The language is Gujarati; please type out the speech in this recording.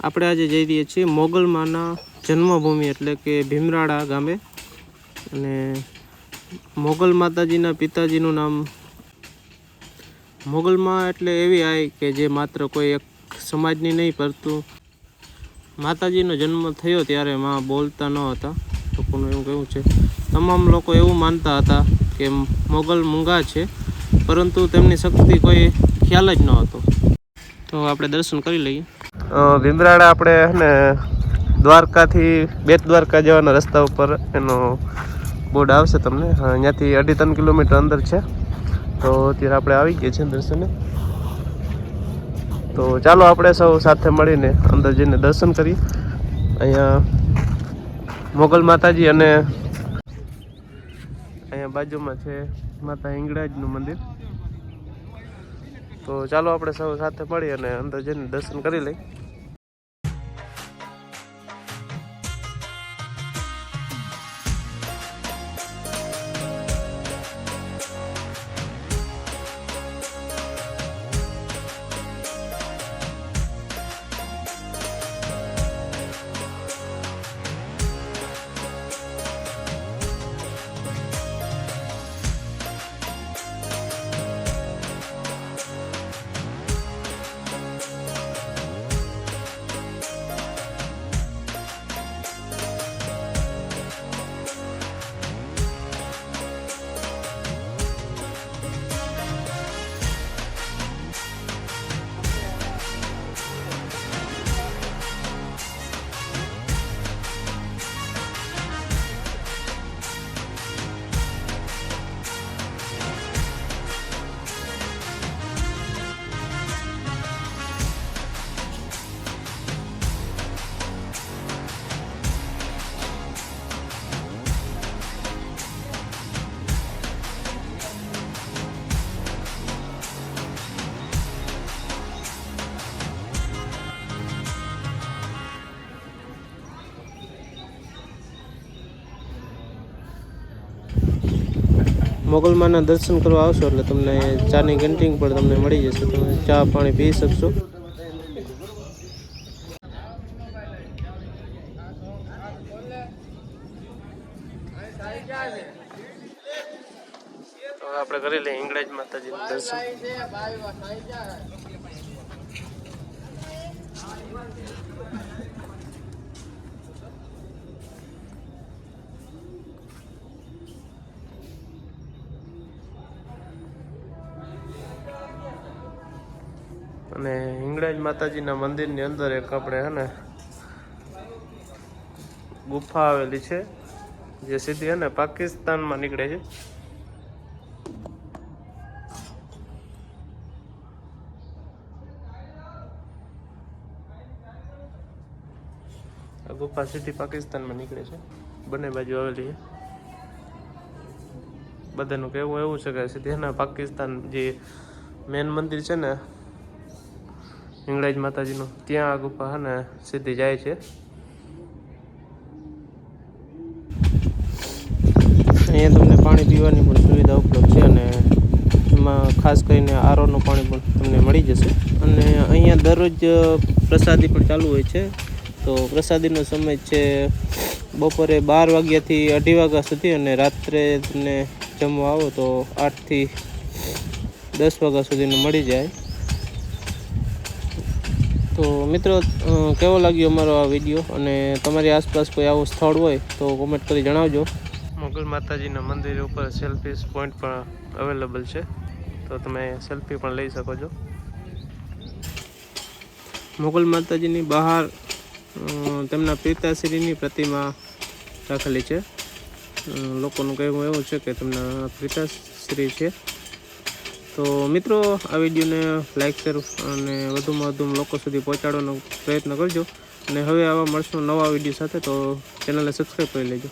આપણે આજે જઈ રહ્યા છીએ મોગલમાના જન્મભૂમિ એટલે કે ભીમરાળા ગામે. અને મોગલ માતાજીના પિતાજીનું નામ મોગલમાં એટલે એવી આય કે જે માત્ર કોઈ એક સમાજની નહીં, પરંતુ માતાજીનો જન્મ થયો ત્યારે માં બોલતા ન હતા. લોકોનું એવું કહેવું છે. તમામ લોકો એવું માનતા હતા કે મોગલ મૂંગા છે, પરંતુ તેમની શક્તિ કોઈ ખ્યાલ જ ન હતો. તો આપણે દર્શન કરી લઈએ. ભીમરાળા આપણે ને દ્વારકાથી બેટ દ્વારકા જવાના રસ્તા ઉપર એનો બોર્ડ આવશે તમને. અહીંયાથી 2.5-3 કિલોમીટર અંદર છે. તો અત્યારે આપણે આવી ગયા છીએ દર્શને. તો ચાલો આપણે સૌ સાથે મળીને અંદર જઈને દર્શન કરીએ. અહીંયા મોગલ માતાજી અને અહીંયા બાજુમાં છે માતા હિંગળાજનું મંદિર. તો ચાલો આપણે સૌ સાથે મળી અને અંદર જઈને દર્શન કરી લઈએ. મોગલમાના દર્શન કરવા આવશો એટલે તમને ચાની કેન્ટીન પણ તમને મળી જશે. તમે ચા પાણી પી શકશો. તો આપણે કરી લઈએ હિંગળાજ માતાજીનું દર્શન. અને હિંગળાજ માતાજીના મંદિરની અંદર એક આપણે ગુફા આવેલી છે, જે સીધી પાકિસ્તાનમાં નીકળે છે. આ ગુફા સીધી પાકિસ્તાનમાં નીકળે છે, બંને બાજુ આવેલી છે. બધાનું કહેવું એવું છે કે સીધી પાકિસ્તાન જે મેન મંદિર છે ને હિંગળાજ માતાજીનું, ત્યાં આ ગુફા સીધી જાય છે. અહીંયા તમને પાણી પીવાની પણ સુવિધા ઉપલબ્ધ છે અને એમાં ખાસ કરીને આરોનું પાણી પણ તમને મળી જશે. અને અહીંયા દરરોજ પ્રસાદી પણ ચાલુ હોય છે. તો પ્રસાદીનો સમય છે બપોરે 12 વાગ્યાથી 2:30 વાગ્યા સુધી, અને રાત્રે તમને જમવા આવો તો 8 થી 10 વાગ્યા સુધીનું મળી જાય. તો મિત્રો, કેવો લાગ્યો અમારો આ વિડીયો? અને તમારી આસપાસ કોઈ આવું સ્થળ હોય તો કોમેન્ટ કરી જણાવજો. મોગલ માતાજીના મંદિર ઉપર સેલ્ફી પોઈન્ટ પણ અવેલેબલ છે, તો તમે સેલ્ફી પણ લઈ શકો છો. મોગલ માતાજીની બહાર તેમના પિતાશ્રીની પ્રતિમા રાખેલી છે. લોકોનું કહેવું એવું છે કે તેમના પિતાશ્રી છે. તો મિત્રો, આ વિડીયોને લાઈક, શેર અને વધુમાં વધુ લોકો સુધી પહોંચાડવાનો પ્રયત્ન કરજો. અને હવે આવા મળશું નવા વિડીયો સાથે, તો ચેનલને સબસ્ક્રાઈબ કરી લેજો.